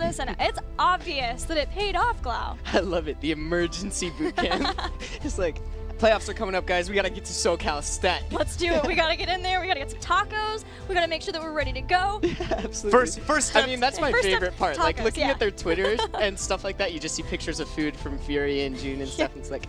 this, and it's obvious that it paid off, Glau. I love it. The emergency boot camp. It's like, playoffs are coming up, guys. We got to get to SoCal stat. Let's do it. We got to get in there. We got to get some tacos. We got to make sure that we're ready to go. Yeah, absolutely. First step. I mean, that's my First step, favorite part. tacos, Like, looking yeah. at their Twitters and stuff like that, you just see pictures of food from Fury and June and stuff, and it's like,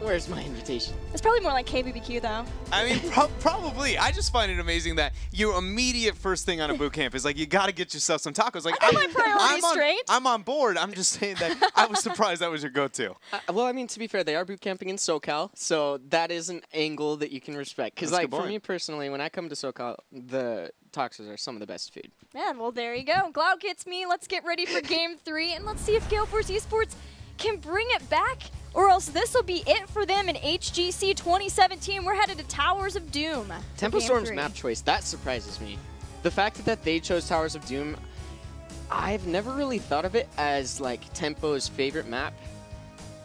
where's my invitation? It's probably more like KBBQ, though. I mean, probably. I just find it amazing that your immediate first thing on a boot camp is like, you got to get yourself some tacos. Like, I got my priorities straight. I'm on board. I'm just saying that I was surprised that was your go-to. Well, I mean, to be fair, they are boot camping in SoCal, so that is an angle that you can respect. Because, like, for me personally, when I come to SoCal, the tacos are some of the best food. Yeah, well, there you go. Glau gets me. Let's get ready for Game 3, and let's see if Gale Force Esports can bring it back, or else this will be it for them in HGC 2017. We're headed to Towers of Doom. Tempo Storm's map choice, that surprises me. The fact that they chose Towers of Doom, I've never really thought of it as like Tempo's favorite map,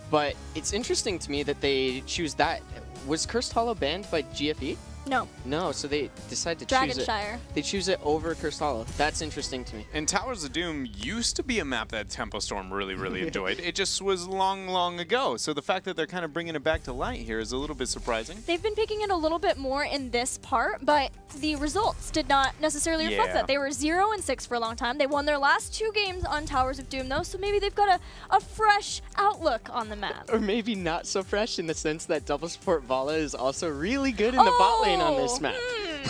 but it's interesting to me that they choose that. Was Cursed Hollow banned by GFE? No. No, so they decided to choose it. Dragonshire. They choose it over Cursed Hollow. That's interesting to me. And Towers of Doom used to be a map that Tempo Storm really enjoyed. It just was long ago. So the fact that they're kind of bringing it back to light here is a little bit surprising. They've been picking it a little bit more in this part, but the results did not necessarily reflect that. They were 0-6 for a long time. They won their last 2 games on Towers of Doom, though, so maybe they've got a fresh outlook on the map. Or maybe not so fresh in the sense that double support Vala is also really good in the bot lane on this map.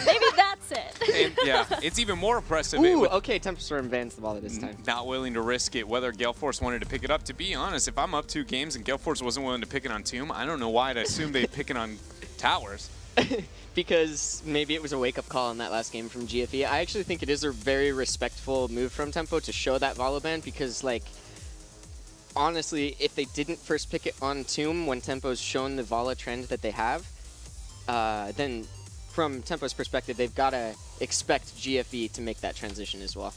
Maybe that's it. And yeah, it's even more oppressive. Ooh, okay, Tempo Storm bans the Vala this time. Not willing to risk it, whether Gale Force wanted to pick it up. To be honest, if I'm up 2 games and Gale Force wasn't willing to pick it on Tomb, I don't know why I'd assume they'd pick it on Towers. Because maybe it was a wake-up call in that last game from GFE. I actually think it is a very respectful move from Tempo to show that Vala ban, because, like, honestly, if they didn't first pick it on Tomb when Tempo's shown the Vala trend that they have, then from Tempo's perspective, they've got to expect GFE to make that transition as well.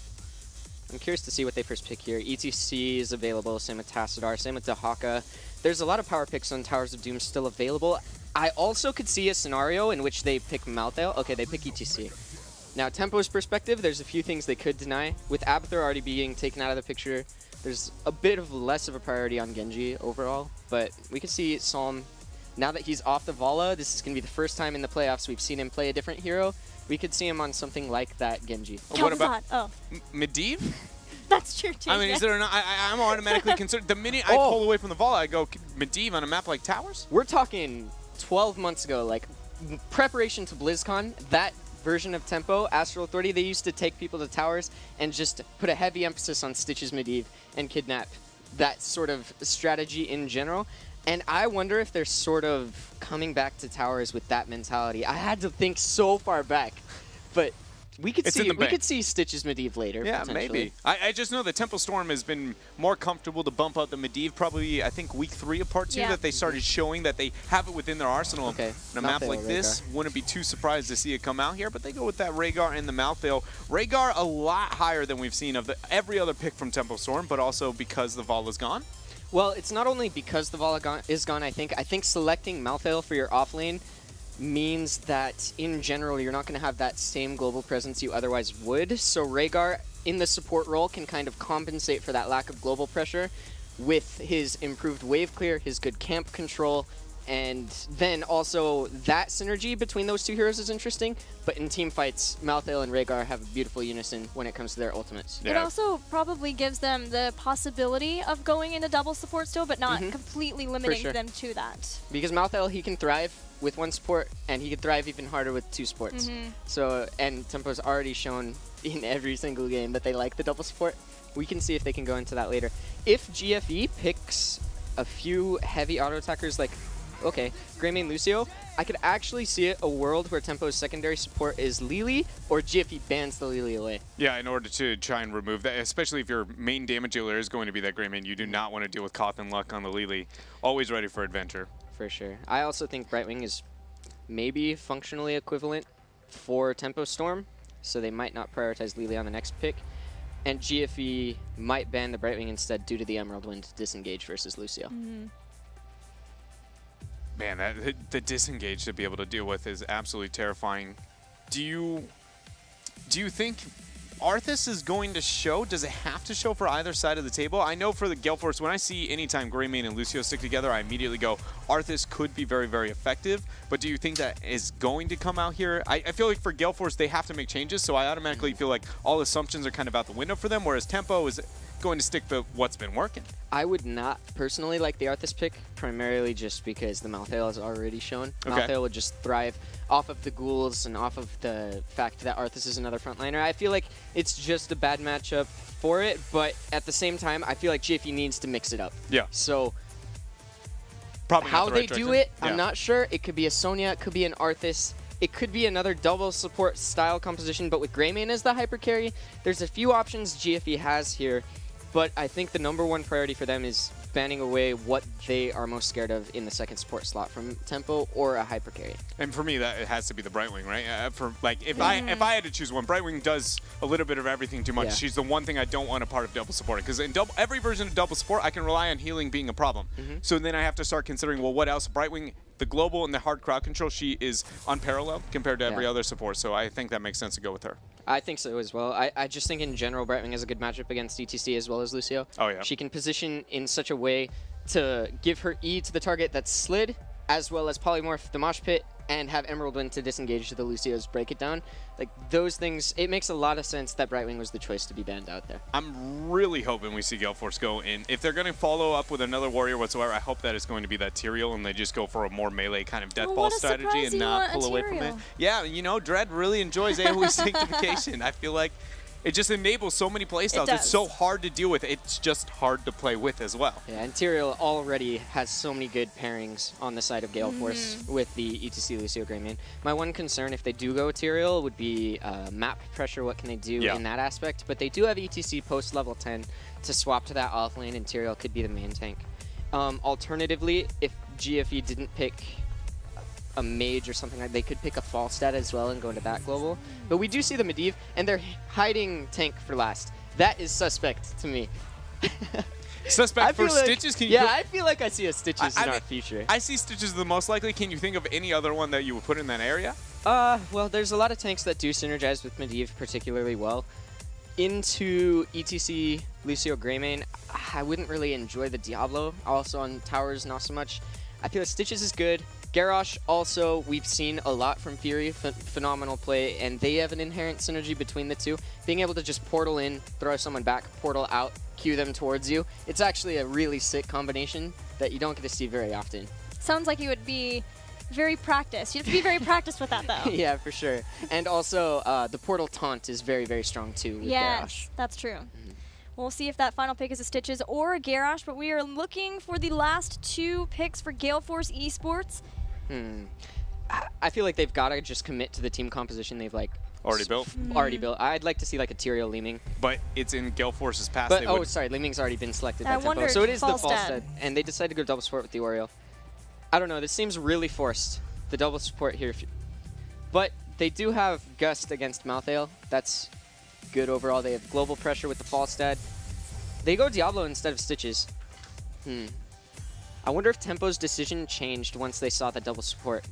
I'm curious to see what they first pick here. ETC is available, same with Tassadar, same with Dahaka. There's a lot of power picks on Towers of Doom still available. I also could see a scenario in which they pick Malthael. Okay, they pick ETC. Now, Tempo's perspective, there's a few things they could deny. With Abathur already being taken out of the picture, there's a bit of less of a priority on Genji overall, but we could see Psalm. Now that he's off the Vala, this is going to be the first time in the playoffs we've seen him play a different hero. We could see him on something like that Genji. What about Oh. Medivh? That's true, too. I mean, is there not? I'm automatically concerned. The minute I pull away from the Vala, I go, Medivh on a map like Towers? We're talking 12 months ago, like preparation to BlizzCon, that version of Tempo, Astral Authority, they used to take people to Towers and just put a heavy emphasis on Stitch's Medivh and kidnap. That sort of strategy in general. And I wonder if they're sort of coming back to Towers with that mentality. I had to think so far back, but we could see Stitch's Medivh later. Yeah, maybe. I just know that Tempo Storm has been more comfortable to bump out the Medivh probably, I think, week 3 of part 2 that they started showing that they have it within their arsenal. Okay. And a map like this, wouldn't be too surprised to see it come out here, but they go with that Rhaegar and the Malthael. Rhaegar a lot higher than we've seen of every other pick from Tempo Storm, but also because the Vala's gone. Well, it's not only because the Vala is gone, I think selecting Malthael for your off lane means that, in general, you're not going to have that same global presence you otherwise would. So Rhaegar, in the support role, can kind of compensate for that lack of global pressure with his improved wave clear, his good camp control, and then also that synergy between those 2 heroes is interesting. But in team fights, Malthael and Rhaegar have a beautiful unison when it comes to their ultimates. It also probably gives them the possibility of going into double support still, but not completely limiting them to that. Because Malthael, he can thrive with 1 support, and he can thrive even harder with 2 supports. So, and Tempo's already shown in every single game that they like the double support. We can see if they can go into that later. If GFE picks a few heavy auto attackers like, okay, Greymane Lucio, I could actually see a world where Tempo's secondary support is Lili, or GFE bans the Lili away. Yeah, in order to try and remove that, especially if your main damage dealer is going to be that Greymane, you do not want to deal with Koth and Luck on the Lili. Always ready for adventure. For sure. I also think Brightwing is maybe functionally equivalent for Tempo Storm, so they might not prioritize Lili on the next pick. And GFE might ban the Brightwing instead due to the Emerald Wind disengage versus Lucio. Man, the disengage to be able to deal with is absolutely terrifying. Do you think Arthas is going to show? Does it have to show for either side of the table? I know for the Gale Force, when I see anytime Greymane and Lucio stick together, I immediately go, Arthas could be very, very effective. But do you think that is going to come out here? I feel like for Gale Force, they have to make changes, so I automatically feel like all assumptions are kind of out the window for them, whereas Tempo is going to stick to what's been working. I would not personally like the Arthas pick, primarily just because the Malthael is already shown. Okay. Malthael would just thrive off of the ghouls and off of the fact that Arthas is another frontliner. I feel like it's just a bad matchup for it, but at the same time, I feel like GFE needs to mix it up. Yeah. So probably how not the they right do direction. it, Yeah. I'm not sure. It could be a Sonya, it could be an Arthas. It could be another double support style composition, but with Greymane as the hyper carry, there's a few options GFE has here. But I think the #1 priority for them is banning away what they are most scared of in the second support slot from Tempo or a hyper carry. And for me, that it has to be the Brightwing, right? For like, if I had to choose one, Brightwing does a little bit of everything too much. Yeah. She's the one thing I don't want a part of double support, because in every version of double support, I can rely on healing being a problem. So then I have to start considering, well, what else? Brightwing, the global and the hard crowd control, she is unparalleled compared to every other support. So I think that makes sense to go with her. I think so as well. I just think in general, Brightwing has a good matchup against ETC as well as Lucio. Oh, yeah. She can position in such a way to give her E to the target that's slid, as well as polymorph the mosh pit and have Emerald Wind to disengage the Lucio's break it down. Like, those things, it makes a lot of sense that Brightwing was the choice to be banned out there. I'm really hoping we see Gale Force go in. If they're going to follow up with another warrior whatsoever, I hope that it's going to be that Tyrael and they just go for a more melee kind of death ball strategy and not pull away from it. Yeah, you know, Dread really enjoys AoE sanctification. I feel like it just enables so many playstyles. It's so hard to deal with. It's just hard to play with as well. Yeah, and Tyrael already has so many good pairings on the side of Gale Force with the ETC Lucio Greymane. My one concern, if they do go Tyrael, would be map pressure. What can they do in that aspect? But they do have ETC post level 10 to swap to that off lane, and Tyrael could be the main tank. Alternatively, if GFE didn't pick a mage or something, like they could pick a Falstad as well and go into that global. But we do see the Medivh, and they're hiding tank for last. That is suspect to me. Suspect for like, Stitches? Can you yeah, I feel like I see a Stitches in our future. I see Stitches the most likely. Can you think of any other one that you would put in that area? Well, there's a lot of tanks that do synergize with Medivh particularly well. Into ETC Lucio Greymane, I wouldn't really enjoy the Diablo. Also on towers, not so much. I feel like Stitches is good. Garrosh also, we've seen a lot from Fury, phenomenal play, and they have an inherent synergy between the two. Being able to just portal in, throw someone back, portal out, cue them towards you. It's actually a really sick combination that you don't get to see very often. Sounds like you would be very practiced. You have to be very practiced with that, though. Yeah, for sure. And also, the portal taunt is very, very strong, too, with Garrosh. That's true. We'll see if that final pick is a Stitches or a Garrosh, but we are looking for the last 2 picks for Gale Force Esports. I feel like they've got to just commit to the team composition they've like Already built? Already built. I'd like to see like a Tyrael Leeming. But it's in Gale Force's past. But, oh, sorry, Leeming's already been selected by Tempo. So it is the Falstad. And they decided to go double support with the Oriole. I don't know, this seems really forced, the double support here. But they do have Gust against Malthael. That's good overall. They have global pressure with the Falstad. They go Diablo instead of Stitches. I wonder if Tempo's decision changed once they saw the double support.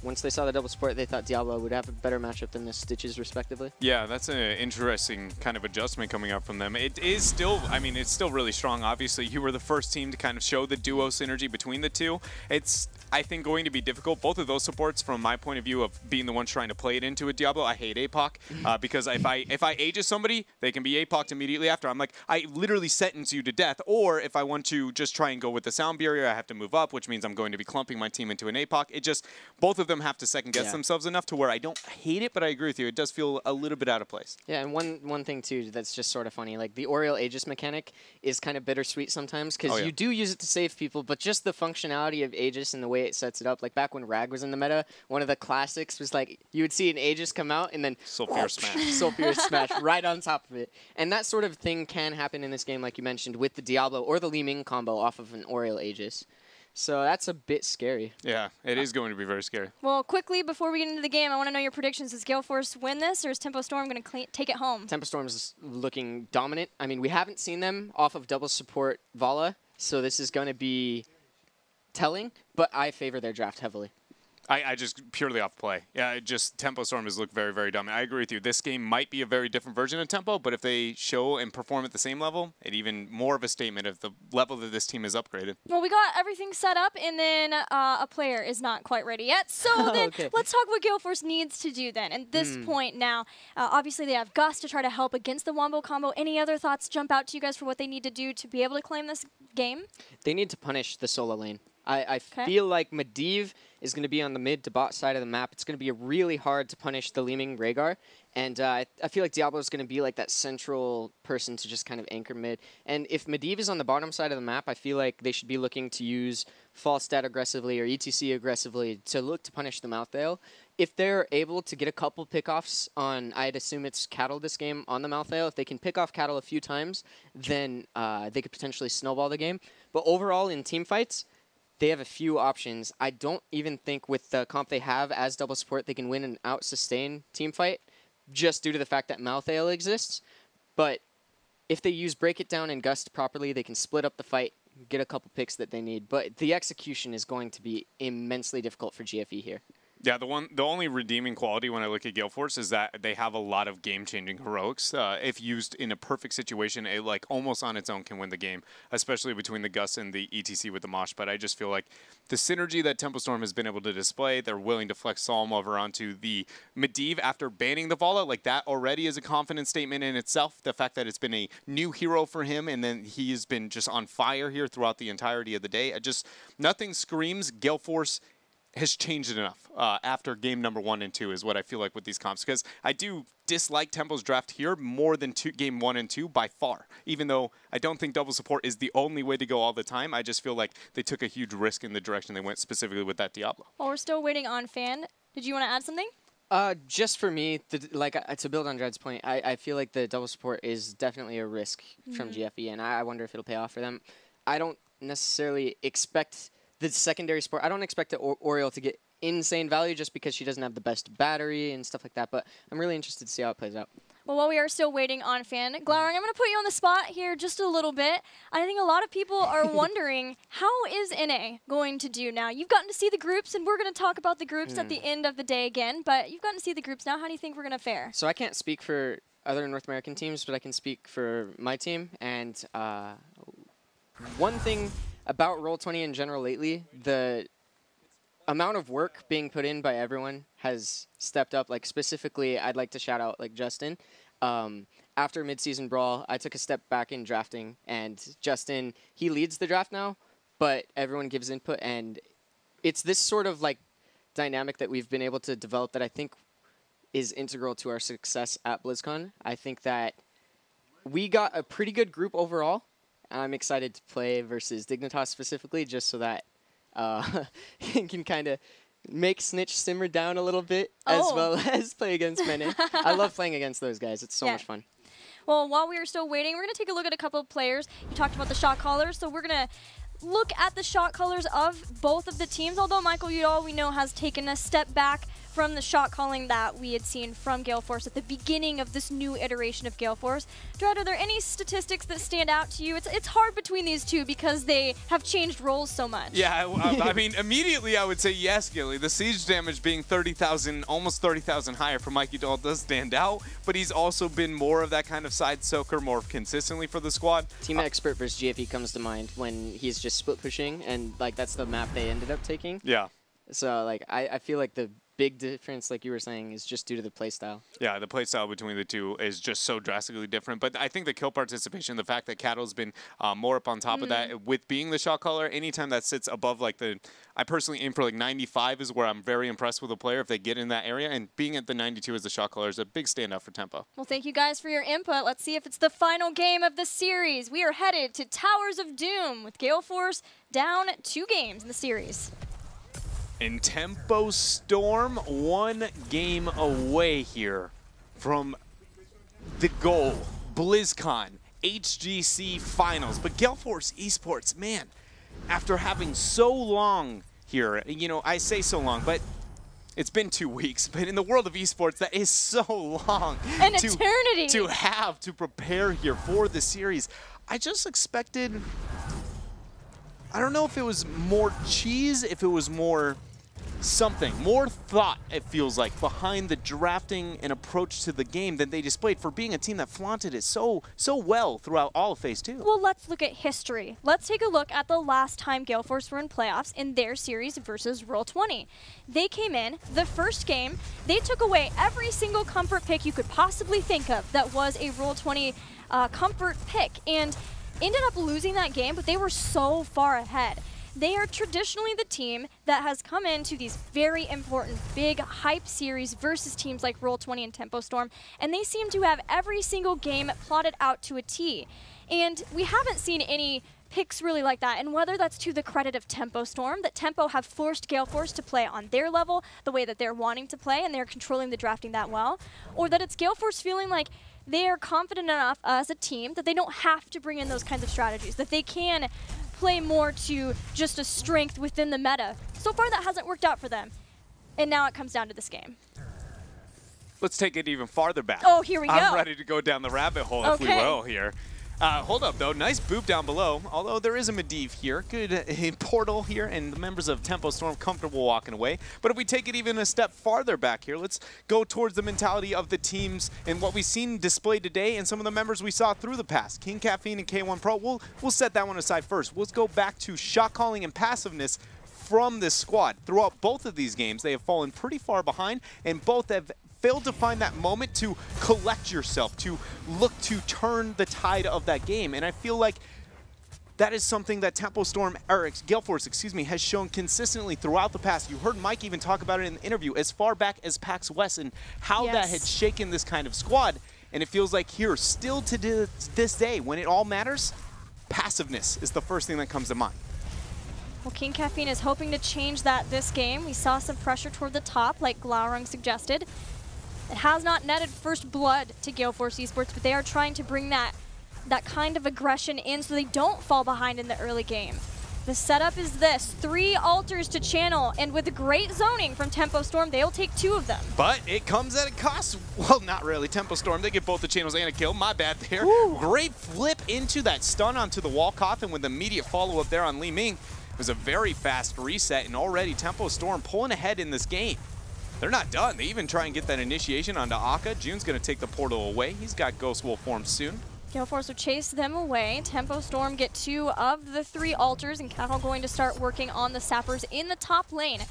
Once they saw the double support, they thought Diablo would have a better matchup than the Stitches, respectively. Yeah, that's an interesting kind of adjustment coming up from them. It is still, I mean, it's still really strong. Obviously, you were the first team to kind of show the duo synergy between the two. It's, I think, going to be difficult. Both of those supports, from my point of view of being the ones trying to play it into a Diablo, I hate APOC because if I Aegis somebody, they can be APOC'd immediately after. I'm like, I literally sentence you to death. Or if I want to just try and go with the sound barrier, I have to move up, which means I'm going to be clumping my team into an APOC. It just, both of them have to second guess themselves enough to where I don't hate it, but I agree with you. It does feel a little bit out of place. Yeah, and one thing too that's just sort of funny, like the Oriole Aegis mechanic is kind of bittersweet sometimes because you do use it to save people, but just the functionality of Aegis and the way it sets it up, like back when Rag was in the meta, one of the classics was like you would see an Aegis come out and then Sulfurous Smash. Sulfurous Smash right on top of it. And that sort of thing can happen in this game, like you mentioned, with the Diablo or the Li Ming combo off of an Oriole Aegis. So that's a bit scary. Yeah, it is going to be very scary. Well, quickly, before we get into the game, I want to know your predictions. Does Gale Force win this, or is Tempo Storm going to take it home? Tempo Storm's looking dominant. I mean, we haven't seen them off of double support Vala, so this is going to be telling, but I favor their draft heavily. I just purely off play. Yeah, just Tempo Storm has looked very, very dominant. I agree with you. This game might be a very different version of Tempo, but if they show and perform at the same level, it even more of a statement of the level that this team is upgraded. Well, we got everything set up, and then a player is not quite ready yet. So then let's talk what Gale Force needs to do then. At this point now, obviously they have Gus to try to help against the Wombo combo. Any other thoughts jump out to you guys for what they need to do to be able to claim this game? They need to punish the solo lane. I feel like Medivh is going to be on the mid to bot side of the map. It's going to be really hard to punish the Leeming Rhaegar. And I feel like Diablo is going to be like that central person to just kind of anchor mid. And if Medivh is on the bottom side of the map, I feel like they should be looking to use False Stat aggressively or ETC aggressively to look to punish the Malthael. If they're able to get a couple pickoffs on, I'd assume it's Cattle this game, on the Malthael, if they can pick off Cattle a few times, then they could potentially snowball the game. But overall, in team fights, they have a few options. I don't even think with the comp they have as double support, they can win an out-sustain team fight just due to the fact that Malthael exists. But if they use Break It Down and Gust properly, they can split up the fight, get a couple picks that they need. But the execution is going to be immensely difficult for GFE here. Yeah, the only redeeming quality when I look at Gale Force is that they have a lot of game-changing heroics. If used in a perfect situation, it like almost on its own can win the game, especially between the Gus and the ETC with the Mosh. But I just feel like the synergy that Tempo Storm has been able to display, they're willing to flex Psalm over onto the Medivh after banning the Vala. Like that already is a confidence statement in itself. The fact that it's been a new hero for him and then he has been just on fire here throughout the entirety of the day. Nothing screams Gale Force has changed it enough after game number 1 and 2 is what I feel like with these comps. Because I do dislike Tempo's draft here more than game 1 and 2 by far. Even though I don't think double support is the only way to go all the time, I just feel like they took a huge risk in the direction they went specifically with that Diablo. Well, we're still waiting on Fan. Did you want to add something? Just for me, to build on Dred's point, I feel like the double support is definitely a risk from GFE, and I wonder if it'll pay off for them. I don't necessarily expect the secondary support. I don't expect Oriole to get insane value just because she doesn't have the best battery and stuff like that, but I'm really interested to see how it plays out. Well, while we are still waiting on Fan, Glowering, I'm going to put you on the spot here just a little bit. I think a lot of people are wondering, how is NA going to do now? You've gotten to see the groups, and we're going to talk about the groups at the end of the day again, but you've gotten to see the groups now. How do you think we're going to fare? So I can't speak for other North American teams, but I can speak for my team, and one thing about Roll20 in general lately, the amount of work being put in by everyone has stepped up. Like specifically, I'd like to shout out like Justin. After Midseason Brawl, I took a step back in drafting, and Justin, he leads the draft now, but everyone gives input, and it's this sort of like dynamic that we've been able to develop that I think is integral to our success at BlizzCon. I think that we got a pretty good group overall. I'm excited to play versus Dignitas specifically, just so that it can kind of make Snitch simmer down a little bit, as well as play against Mene. I love playing against those guys. It's so much fun. Well, while we are still waiting, we're going to take a look at a couple of players. You talked about the shot callers, so we're going to look at the shot callers of both of the teams, although Michael Udall, we know, has taken a step back from the shot calling that we had seen from Gale Force at the beginning of this new iteration of Gale Force. Dred, are there any statistics that stand out to you? It's hard between these two because they have changed roles so much. Yeah, I mean, immediately I would say yes, Gilly. The siege damage being 30,000, almost 30,000 higher for Mikey Doll does stand out, but he's also been more of that kind of side soaker more consistently for the squad. Team Expert versus GFE comes to mind when he's just split pushing, and like that's the map they ended up taking. Yeah. So like I feel like the big difference, like you were saying, is just due to the playstyle. Yeah, the playstyle between the two is just so drastically different. But I think the kill participation, the fact that Cattle's been more up on top of that, with being the shot caller, anytime that sits above like I personally aim for like 95 is where I'm very impressed with a player if they get in that area. And being at the 92 as the shot caller is a big standout for Tempo. Well, thank you guys for your input. Let's see if it's the final game of the series. We are headed to Towers of Doom with Gale Force down 2 games in the series. In Tempo Storm, 1 game away here from the goal, BlizzCon, HGC Finals. But Gale Force Esports, man, after having so long here, you know, I say so long, but it's been 2 weeks. But in the world of esports, that is so long. An eternity. To have to prepare here for the series. I just expected, I don't know if it was more cheese, if it was more something, more thought, it feels like, behind the drafting and approach to the game than they displayed for being a team that flaunted it so well throughout all of Phase 2. Well, let's look at history. Let's take a look at the last time Gale Force were in playoffs in their series versus Roll20. They came in, the first game, they took away every single comfort pick you could possibly think of that was a Roll20 comfort pick, and ended up losing that game, but they were so far ahead. They are traditionally the team that has come into these very important, big, hype series versus teams like Roll20 and Tempo Storm, and they seem to have every single game plotted out to a T. And we haven't seen any picks really like that, and whether that's to the credit of Tempo Storm, that Tempo have forced Gale Force to play on their level, the way that they're wanting to play, and they're controlling the drafting that well, or that it's Gale Force feeling like they are confident enough as a team that they don't have to bring in those kinds of strategies, that they can play more to just a strength within the meta. So far that hasn't worked out for them. And now it comes down to this game. Let's take it even farther back. Oh, here we go. I'm ready to go down the rabbit hole, if we will, here. Hold up, though. Nice boop down below, although there is a Medivh here. Good portal here, and the members of Tempo Storm comfortable walking away. But if we take it even a step farther back here, let's go towards the mentality of the teams and what we've seen displayed today and some of the members we saw through the past. King Caffeine and K1 Pro, we'll set that one aside first. Let's go back to shot calling and passiveness from this squad. Throughout both of these games, they have fallen pretty far behind, and both have failed to find that moment to collect yourself, to look to turn the tide of that game. And I feel like that is something that Tempo Storm, or Gale Force, excuse me, has shown consistently throughout the past. You heard Mike even talk about it in the interview as far back as PAX West and how that had shaken this kind of squad. And it feels like here, still to this day, when it all matters, passiveness is the first thing that comes to mind. Well, King Caffeine is hoping to change that this game. We saw some pressure toward the top, like Glaurung suggested. It has not netted first blood to Gale Force Esports, but they are trying to bring that kind of aggression in so they don't fall behind in the early game. The setup is this: 3 altars to channel, and with great zoning from Tempo Storm, they'll take 2 of them. But it comes at a cost. Well, not really. Tempo Storm, they get both the channels and a kill. My bad there. Ooh. Great flip into that stun onto the wall coffin with immediate follow-up there on Li Ming. It was a very fast reset, and already Tempo Storm pulling ahead in this game. They're not done. They even try and get that initiation onto Akka. June's going to take the portal away. He's got Ghost Wolf form soon. Gale Force will chase them away. Tempo Storm get 2 of the 3 altars, and Cattle going to start working on the sappers in the top lane.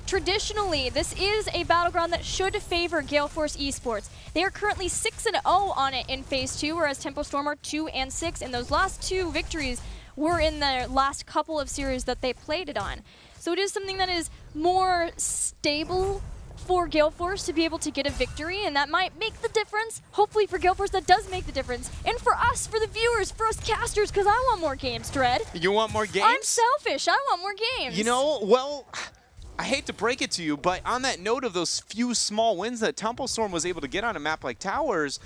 Traditionally, this is a battleground that should favor Gale Force Esports. They are currently 6-0 on it in Phase 2, whereas Tempo Storm are 2-6, and those last 2 victories were in the last couple of series that they played it on. So it is something that is more stable for Gale Force to be able to get a victory, and that might make the difference. Hopefully for Gale Force that does make the difference. And for us, for the viewers, for us casters, because I want more games, Dread. You want more games? I'm selfish. I want more games. You know, well, I hate to break it to you, but on that note of those few small wins that Tempo Storm was able to get on a map like Towers,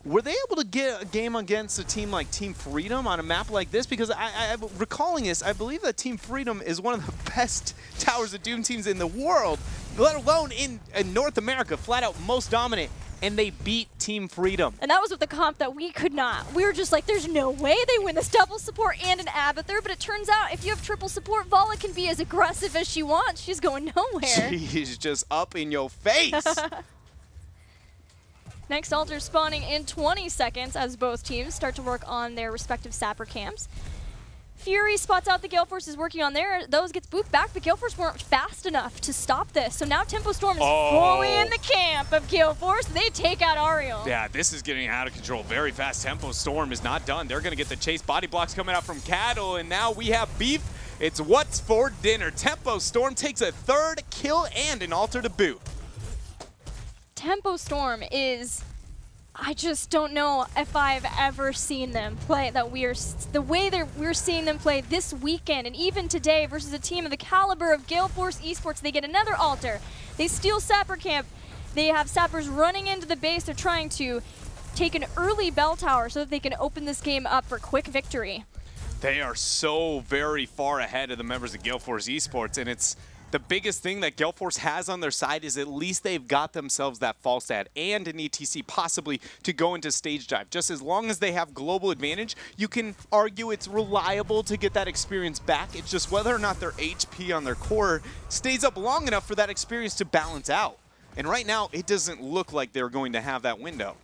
were they able to get a game against a team like Team Freedom on a map like this? Because I'm recalling this, I believe that Team Freedom is one of the best Towers of Doom teams in the world, let alone in North America, flat out most dominant, and they beat Team Freedom. And that was with the comp that we could not. We were just like, there's no way they win this double support and an Abathur, but it turns out if you have triple support, Vala can be as aggressive as she wants. She's going nowhere. She's just up in your face. Next altar spawning in 20 seconds as both teams start to work on their respective sapper camps. Fury spots out the Gale Force is working on those gets booped back, but Gale Force weren't fast enough to stop this. So now Tempo Storm is fully in the camp of Gale Force. They take out Ariel. Yeah, this is getting out of control very fast. Tempo Storm is not done. They're going to get the chase. Body blocks coming out from Cattle, and now we have beef. It's what's for dinner. Tempo Storm takes a 3rd kill and an altar to boot. Tempo Storm is, I just don't know if I've ever seen them play the way we're seeing them play this weekend and even today versus a team of the caliber of Gale Force Esports. They get another altar. They steal Sapper Camp. They have Sappers running into the base. They're trying to take an early bell tower so that they can open this game up for quick victory. They are so very far ahead of the members of Gale Force Esports, and it's The biggest thing that Gale Force has on their side is at least they've got themselves that false ad and an ETC possibly to go into stage dive. Just as long as they have global advantage, you can argue it's reliable to get that experience back. It's just whether or not their HP on their core stays up long enough for that experience to balance out. And right now, it doesn't look like they're going to have that window.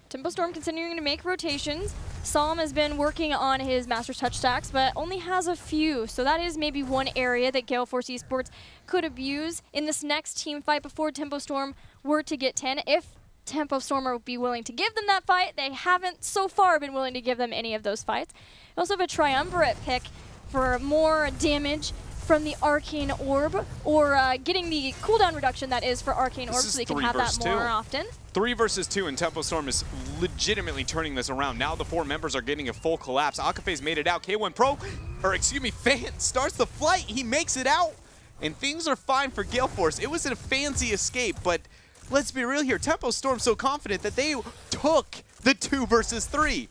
Tempo Storm continuing to make rotations. Psalm has been working on his Master's Touch stacks, but only has a few. So that is maybe one area that Gale Force Esports could abuse in this next team fight before Tempo Storm were to get 10. If Tempo Storm would be willing to give them that fight, they haven't so far been willing to give them any of those fights. We also have a Triumvirate pick for more damage from the Arcane Orb, or getting the cooldown reduction that is for Arcane Orb, so they can have that more often. 3 versus 2, and Tempo Storm is legitimately turning this around. Now the 4 members are getting a full collapse. Akafe's made it out. K1 Pro, or excuse me, Fan starts the flight. He makes it out, and things are fine for Gale Force. It was a fancy escape, but let's be real here. Tempo Storm's so confident that they took the 2 versus 3.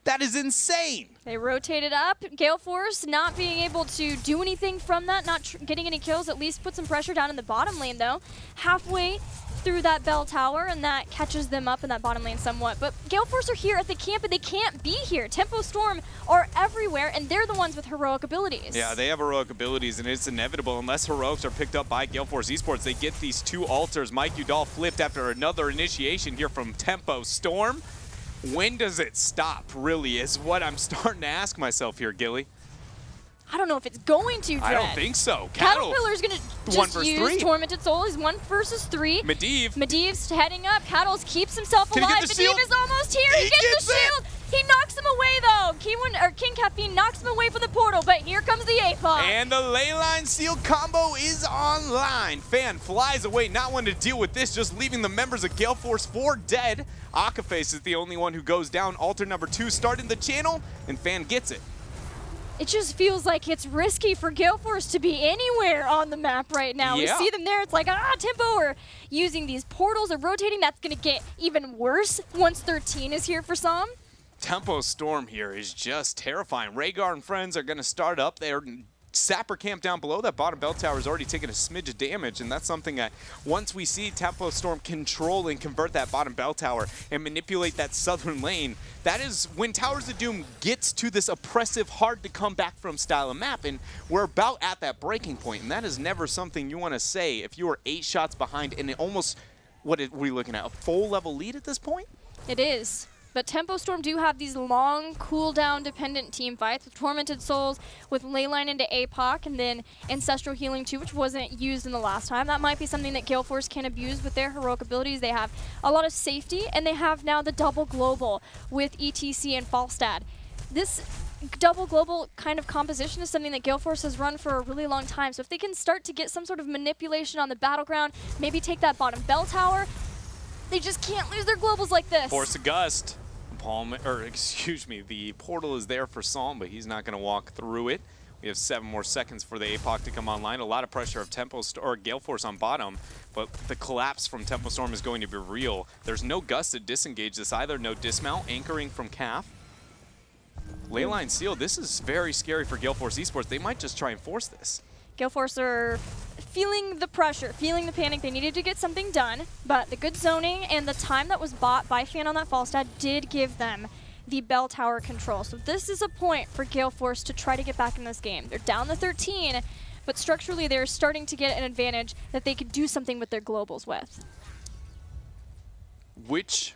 That is insane. They rotated up. Gale Force not being able to do anything from that, not getting any kills, at least put some pressure down in the bottom lane though. Halfway through that bell tower, and that catches them up in that bottom lane somewhat. But Gale Force are here at the camp, and they can't be here. Tempo Storm are everywhere, and they're the ones with heroic abilities. Yeah, they have heroic abilities, and it's inevitable. Unless heroics are picked up by Gale Force Esports, they get these 2 altars. Mike Udall flipped after another initiation here from Tempo Storm. When does it stop, really, is what I'm starting to ask myself here, Gilly. I don't know if it's going to, Dread. I don't think so. Caterpillar's going to just use Tormented Soul. He's 1 versus 3. Medivh's heading up. Cattles keeps himself alive. Mediv is almost here. He gets the shield. He knocks him away, though. King Caffeine knocks him away from the portal, but here comes the APOC. And the Leyline Seal combo is online. Fan flies away, not one to deal with this, just leaving the members of Gale Force 4 dead. Akaface is the only one who goes down. Altar number 2 starting the channel, and Fan gets it. It just feels like it's risky for Gale Force to be anywhere on the map right now. Yeah. We see them there. It's like, Tempo are using these portals or rotating. That's going to get even worse once 13 is here for some. Tempo Storm here is just terrifying. Rhaegar and friends are going to start up there. Sapper camp down below that bottom bell tower is already taking a smidge of damage, and that's something that once we see Tempo Storm control and convert that bottom bell tower and manipulate that southern lane, that is when Towers of Doom gets to this oppressive, hard to come back from style of map, and we're about at that breaking point, and that is never something you want to say if you are 8 shots behind and almost, what are we looking at, a full level lead at this point? It is. But Tempo Storm do have these long cooldown dependent team fights with Tormented Souls, with Leyline into APOC, and then Ancestral Healing too, which wasn't used in the last time. That might be something that Gale Force can abuse with their heroic abilities. They have a lot of safety, and they have now the double global with ETC and Falstad. This double global kind of composition is something that Gale Force has run for a really long time. So if they can start to get some sort of manipulation on the battleground, maybe take that bottom bell tower, they just can't lose their globals like this. Force a gust. The portal is there for Psalm, but he's not going to walk through it. We have 7 more seconds for the APOC to come online. A lot of pressure of Gale Force on bottom, but the collapse from Tempo Storm is going to be real. There's no gust to disengage this either. No dismount, anchoring from Calf. Leyline Seal, this is very scary for Gale Force Esports. They might just try and force this. Gale Force are feeling the pressure, feeling the panic. They needed to get something done, but the good zoning and the time that was bought by Fan on that Falstad did give them the bell tower control. So this is a point for Gale Force to try to get back in this game. They're down to 13, but structurally they're starting to get an advantage that they could do something with their globals with. Which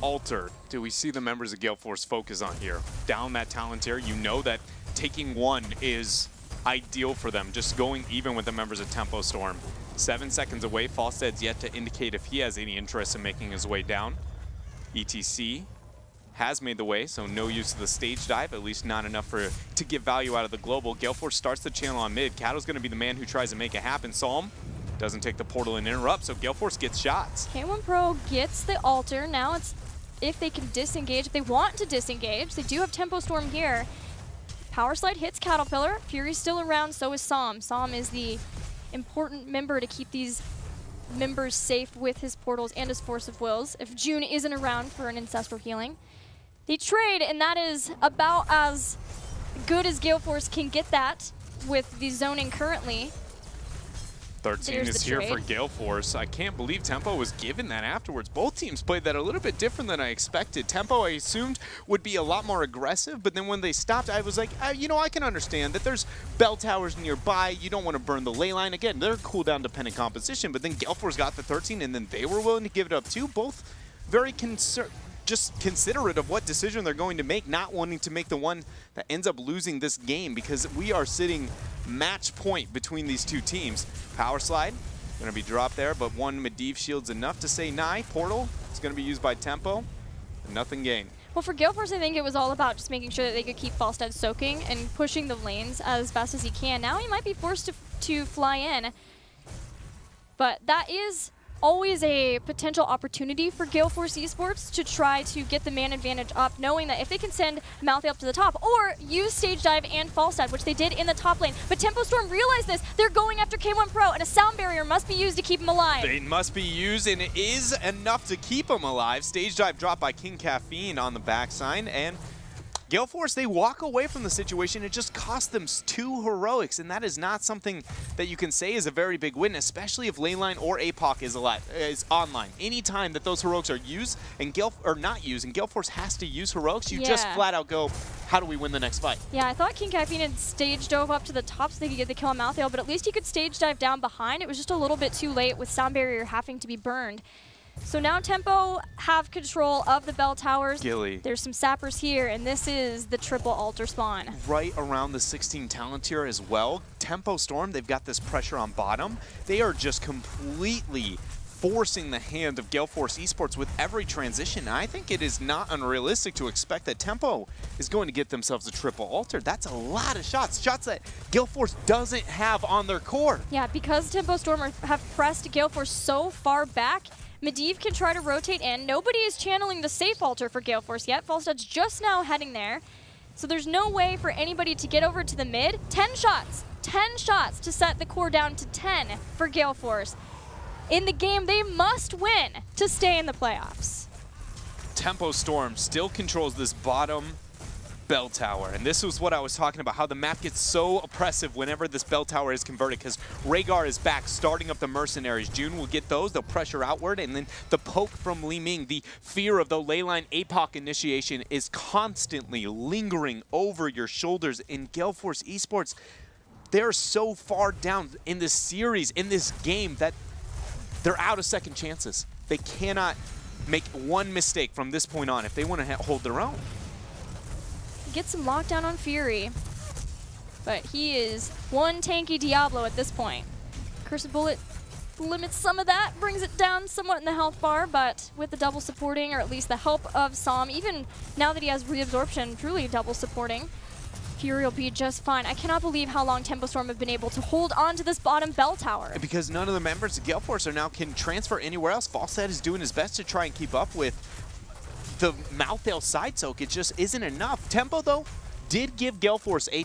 altar do we see the members of Gale Force focus on here? Down that talent tier, you know that taking 1 is ideal for them, just going even with the members of Tempo Storm. 7 seconds away. Falstad's yet to indicate if he has any interest in making his way down. ETC has made the way, so no use of the stage dive, at least not enough to get value out of the global. Gale Force starts the channel on mid. Cattle's going to be the man who tries to make it happen. Psalm doesn't take the portal and interrupt, so Gale Force gets shots. K1 Pro gets the altar. Now it's if they can disengage, if they want to disengage. They do have Tempo Storm here. Power Slide hits Caterpillar. Fury's still around, so is Psalm. Psalm is the important member to keep these members safe with his portals and his Force of Wills. If June isn't around for an Ancestral Healing. They trade, and that is about as good as Gale Force can get that with the zoning currently. 13 is here for Gale Force. I can't believe Tempo was given that afterwards. Both teams played that a little bit different than I expected. Tempo, I assumed, would be a lot more aggressive, but then when they stopped, I was like, you know, I can understand that there's bell towers nearby. You don't want to burn the ley line. Again, they're cooldown dependent composition, but then Gale Force got the 13, and then they were willing to give it up too. Both very just considerate of what decision they're going to make, not wanting to make the one that ends up losing this game, because we are sitting match point between these two teams. Power slide, going to be dropped there, but one Medivh shield's enough to say nigh. Portal is going to be used by Tempo. Nothing gained. Well, for Gale Force, I think it was all about just making sure that they could keep Falstad soaking and pushing the lanes as fast as he can. Now he might be forced to fly in, but that is always a potential opportunity for Gale Force Esports to try to get the man advantage up, knowing that if they can send Mouthy up to the top or use Stage Dive and Falstad, which they did in the top lane. But Tempo Storm realized this. They're going after K1 Pro, and a sound barrier must be used to keep him alive. It must be used, and it is enough to keep him alive. Stage Dive dropped by King Caffeine on the backside, and Gale Force, they walk away from the situation. It just cost them 2 heroics, and that is not something that you can say is a very big win, especially if lane line or APOC is online. Anytime that those heroics are used and not used, and Gale Force has to use heroics, you just flat out go, how do we win the next fight? Yeah, I thought King Caffeine had stage dove up to the top so they could get the kill on Malthael, but at least he could stage dive down behind. It was just a little bit too late with sound barrier having to be burned. So now Tempo have control of the bell towers. Gilly. There's some sappers here, and this is the triple altar spawn. Right around the 16 talent tier as well. Tempo Storm, they've got this pressure on bottom. They are just completely forcing the hand of Gale Force Esports with every transition. I think it is not unrealistic to expect that Tempo is going to get themselves a triple altar. That's a lot of shots. Shots that Gale Force doesn't have on their core. Yeah, because Tempo Storm have pressed Gale Force so far back, Medivh can try to rotate in. Nobody is channeling the safe altar for Gale Force yet. Falstad's just now heading there. So there's no way for anybody to get over to the mid. 10 shots. 10 shots to set the core down to 10 for Gale Force. In the game, they must win to stay in the playoffs. Tempo Storm still controls this bottom bell tower, and this was what I was talking about, how the map gets so oppressive whenever this bell tower is converted, because Rhaegar is back starting up the mercenaries. June will get those, they'll pressure outward, and then the poke from Li Ming, the fear of the leyline APOC initiation is constantly lingering over your shoulders. In Gale Force Esports, they're so far down in this series, in this game, that they're out of second chances. They cannot make one mistake from this point on if they want to hold their own. Get some lockdown on Fury, but he is one tanky Diablo at this point. Cursed Bullet limits some of that, brings it down somewhat in the health bar, but with the double supporting, or at least the help of Som, even now that he has reabsorption, truly double supporting, Fury will be just fine. I cannot believe how long Tempo Storm have been able to hold on to this bottom bell tower. Because none of the members of Gale Force can transfer anywhere else. Falstad is doing his best to try and keep up with the Malthael side soak. It just isn't enough. Tempo, though, did give Gale Force a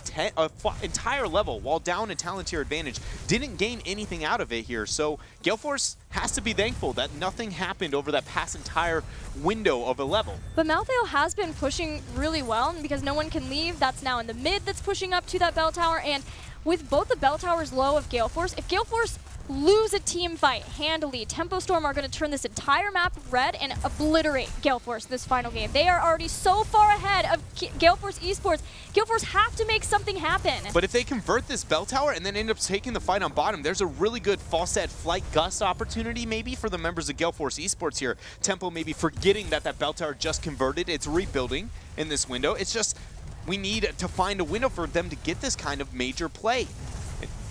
entire level while down a talent tier advantage. Didn't gain anything out of it here. So Gale Force has to be thankful that nothing happened over that past entire window of a level. But Malthael has been pushing really well, and because no one can leave, that's now in the mid that's pushing up to that bell tower. And with both the bell towers low of Gale Force, if Gale Force lose a team fight handily, Tempo Storm are going to turn this entire map red and obliterate Gale Force this final game. They are already so far ahead of Gale Force Esports. Gale Force have to make something happen. But if they convert this bell tower and then end up taking the fight on bottom, there's a really good Falstad flight gust opportunity maybe for the members of Gale Force Esports here. Tempo maybe forgetting that that bell tower just converted. It's rebuilding in this window. It's just we need to find a window for them to get this kind of major play.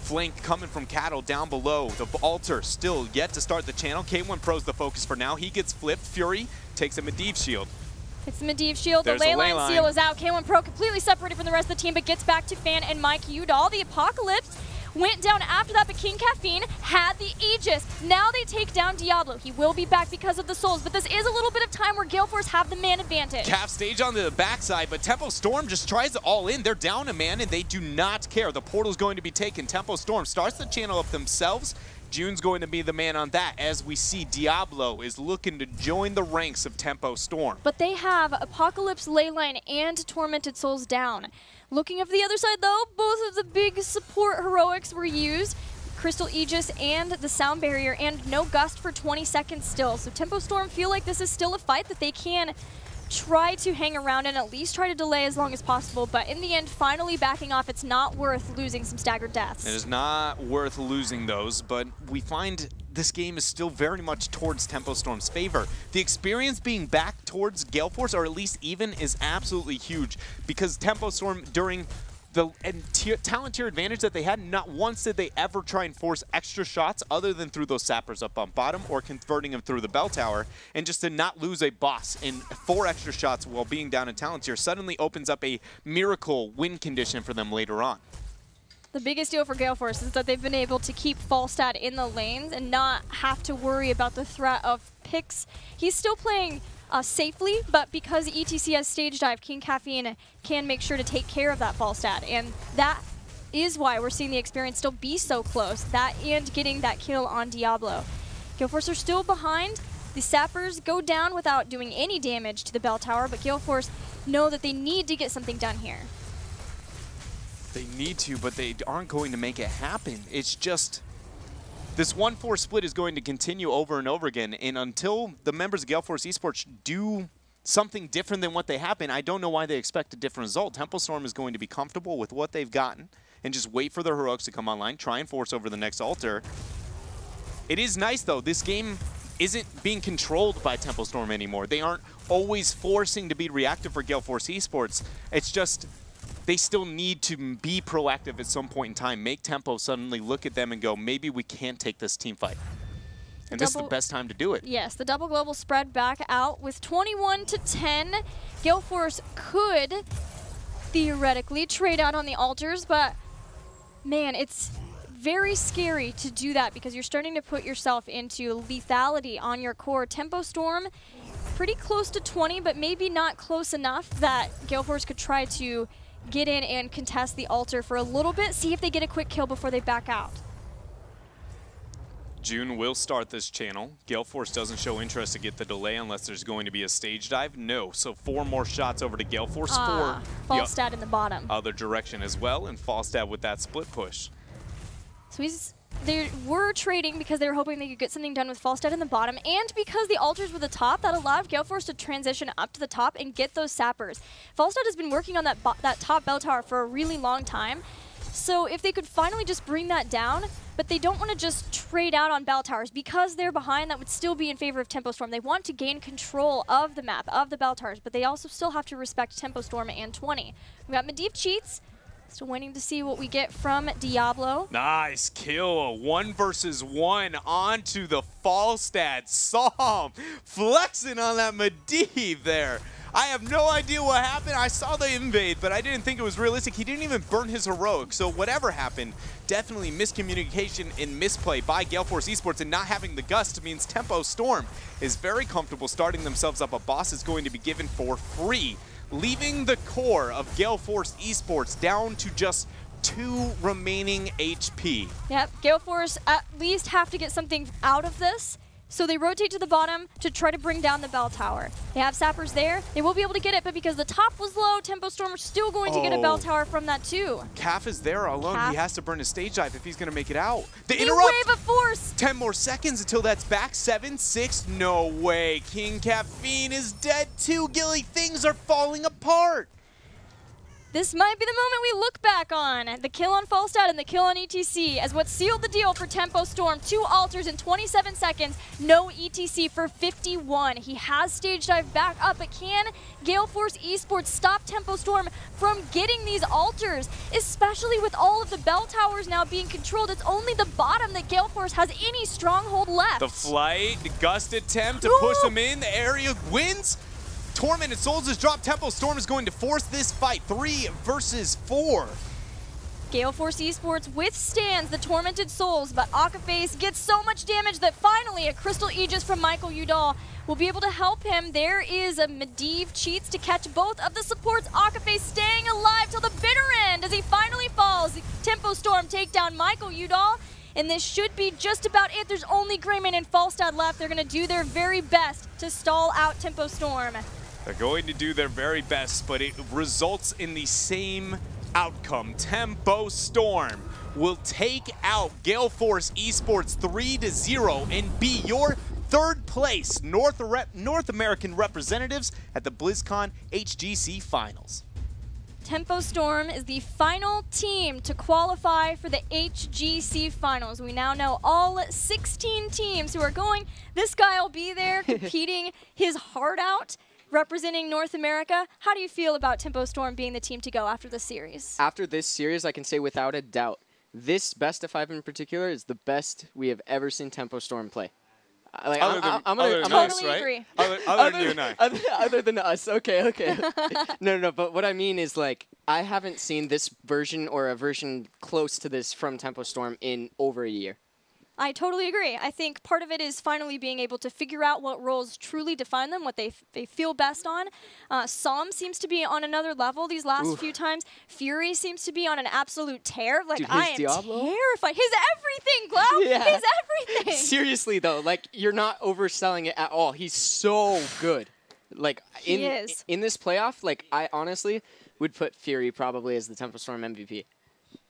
Flank coming from Cattle down below. The altar still yet to start the channel. K1 Pro's the focus for now. He gets flipped. Fury takes a Medivh shield. It's the Medivh shield. There's the leyline seal is out. K1 Pro completely separated from the rest of the team, but gets back to Fan and Mike Udall. The Apocalypse went down after that, but King Caffeine had the Aegis. Now they take down Diablo. He will be back because of the souls, but this is a little bit of time where Gale Force have the man advantage. Calf stage on the backside, but Tempo Storm just tries to all in. They're down a man, and they do not care. The portal's going to be taken. Tempo Storm starts the channel up themselves. June's going to be the man on that, as we see Diablo is looking to join the ranks of Tempo Storm. But they have Apocalypse, Leyline, and Tormented Souls down. Looking at the other side, though, both of the big support heroics were used. Crystal Aegis and the sound barrier, and no gust for 20 seconds still. So Tempo Storm feel like this is still a fight that they can try to hang around and at least try to delay as long as possible, but in the end, finally backing off. It's not worth losing some staggered deaths. It is not worth losing those, but we find this game is still very much towards Tempo Storm's favor. The experience being back towards Gale Force, or at least even, is absolutely huge, because Tempo Storm, during the talent tier advantage that they had, not once did they ever try and force extra shots other than through those sappers up on bottom or converting them through the bell tower. And just to not lose a boss in 4 extra shots while being down in talent tier suddenly opens up a miracle win condition for them later on. The biggest deal for Gale Force is that they've been able to keep Falstad in the lanes and not have to worry about the threat of picks. He's still playing safely, but because ETC has stage dive, King Caffeine can make sure to take care of that Falstad, and that is why we're seeing the experience still be so close. That and getting that kill on Diablo. Gale Force are still behind. The sappers go down without doing any damage to the bell tower, but Gale Force know that they need to get something done here. They need to, but they aren't going to make it happen. It's just, this 1-4 split is going to continue over and over again, and until the members of Gale Force Esports do something different than what they have been, I don't know why they expect a different result. Tempo Storm is going to be comfortable with what they've gotten and just wait for their heroics to come online, try and force over the next altar. It is nice, though. This game isn't being controlled by Tempo Storm anymore. They aren't always forcing to be reactive for Gale Force Esports. It's just they still need to be proactive at some point in time, make Tempo suddenly look at them and go, maybe we can take this team fight. And this is the best time to do it. Yes, the double global spread back out with 21-10. Gale Force could theoretically trade out on the altars, but man, it's very scary to do that because you're starting to put yourself into lethality on your core. Tempo Storm, pretty close to 20, but maybe not close enough that Gale Force could try to get in and contest the altar for a little bit, see if they get a quick kill before they back out. June will start this channel. Gale Force doesn't show interest to get the delay unless there's going to be a stage dive. No, so 4 more shots over to Gale Force. Falstad in the bottom. Other direction as well, and Falstad with that split push. So they were trading because they were hoping they could get something done with Falstad in the bottom, and because the altars were the top, that allowed Gale Force to transition up to the top and get those sappers. Falstad has been working on that top bell tower for a really long time, so if they could finally just bring that down, but they don't want to just trade out on bell towers because they're behind, that would still be in favor of Tempo Storm. They want to gain control of the map, of the bell towers, but they also still have to respect Tempo Storm and 20. We've got Medivh cheats. Still waiting to see what we get from Diablo. Nice kill. 1 versus 1 onto the Falstad. Saw him flexing on that Medivh there. I have no idea what happened. I saw the invade, but I didn't think it was realistic. He didn't even burn his heroic. So whatever happened, definitely miscommunication and misplay by Gale Force Esports, and not having the gust means Tempo Storm is very comfortable starting themselves up. A boss is going to be given for free, leaving the core of Gale Force Esports down to just 2 remaining HP. Yep, Gale Force at least have to get something out of this. So they rotate to the bottom to try to bring down the bell tower. They have sappers there. They will be able to get it, but because the top was low, Tempo Storm are still going to get a bell tower from that too. Calf is there alone. He has to burn his stage dive if he's going to make it out. The wave of force. 10 more seconds until that's back. 7, 6. No way. King Caffeine is dead too. Gilly, things are falling apart. This might be the moment we look back on. The kill on Falstad and the kill on ETC as what sealed the deal for Tempo Storm. 2 altars in 27 seconds. No ETC for 51. He has stage dive back up, but can Gale Force Esports stop Tempo Storm from getting these altars? Especially with all of the bell towers now being controlled. It's only the bottom that Gale Force has any stronghold left. The flight, the gust attempt to push them in. The area wins. Tormented Souls has dropped. Tempo Storm is going to force this fight. 3 versus 4. Gale Force Esports withstands the Tormented Souls, but Akaface gets so much damage that finally a Crystal Aegis from Michael Udall will be able to help him. There is a Medivh cheats to catch both of the supports. Akaface staying alive till the bitter end as he finally falls. Tempo Storm take down Michael Udall, and this should be just about it. There's only Greyman and Falstad left. They're going to do their very best to stall out Tempo Storm. They're going to do their very best, but it results in the same outcome. Tempo Storm will take out Gale Force Esports 3-0 and be your third place North American representatives at the BlizzCon HGC Finals. Tempo Storm is the final team to qualify for the HGC Finals. We now know all 16 teams who are going. This guy will be there competing his heart out, representing North America. How do you feel about Tempo Storm being the team to go after this series? After this series, I can say without a doubt, this best of 5 in particular is the best we have ever seen Tempo Storm play. I'm totally agree. Other than you and I. Other than us, okay. No, but what I mean is, like, I haven't seen this version or a version close to this from Tempo Storm in over a year. I totally agree. I think part of it is finally being able to figure out what roles truly define them, what they feel best on. Som seems to be on another level these last few times. Fury seems to be on an absolute tear. Like, dude, I am Diablo? terrified. His everything, Glau. Yeah. His everything. Seriously, though, like, you're not overselling it at all. He's so good. Like, in this playoff, like, I honestly would put Fury probably as the Tempo Storm MVP.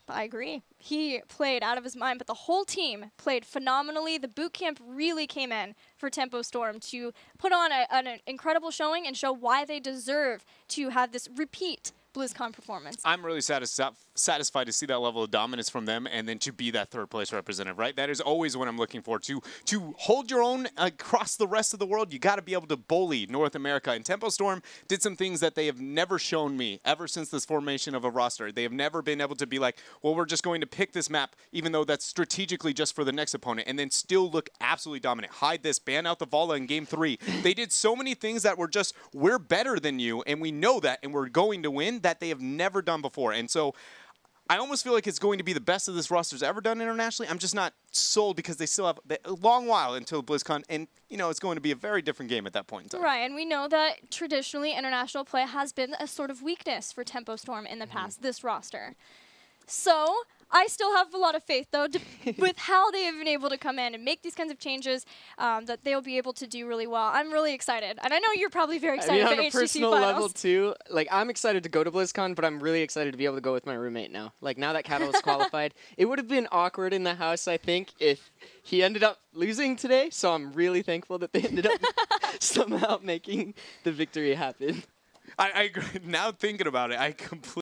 I agree. He played out of his mind, but the whole team played phenomenally. The boot camp really came in for Tempo Storm to put on an incredible showing and show why they deserve to have this repeat BlizzCon performance. I'm really satisfied to see that level of dominance from them and then to be that third place representative, right? That is always what I'm looking for. To hold your own across the rest of the world, you got to be able to bully North America. And Tempo Storm did some things that they have never shown me ever since this formation of a roster. They have never been able to be like, well, we're just going to pick this map, even though that's strategically just for the next opponent, and then still look absolutely dominant. Hide this, ban out the Vala in Game 3. They did so many things that were just, we're better than you, and we know that, and we're going to win, that they have never done before. And so I almost feel like it's going to be the best of this roster's ever done internationally. I'm just not sold because they still have a long while until BlizzCon, and you know it's going to be a very different game at that point in time. Right, and we know that traditionally international play has been a sort of weakness for Tempo Storm in the past, this roster. So I still have a lot of faith, though, with how they have been able to come in and make these kinds of changes, that they'll be able to do really well. I'm really excited, and I know you're probably very excited for HGC Finals. On a personal level, too, like, I'm excited to go to BlizzCon, but I'm really excited to be able to go with my roommate now. Like, now that Catalyst qualified, it would have been awkward in the house, I think, if he ended up losing today, so I'm really thankful that they ended up somehow making the victory happen. I agree. Now thinking about it, I completely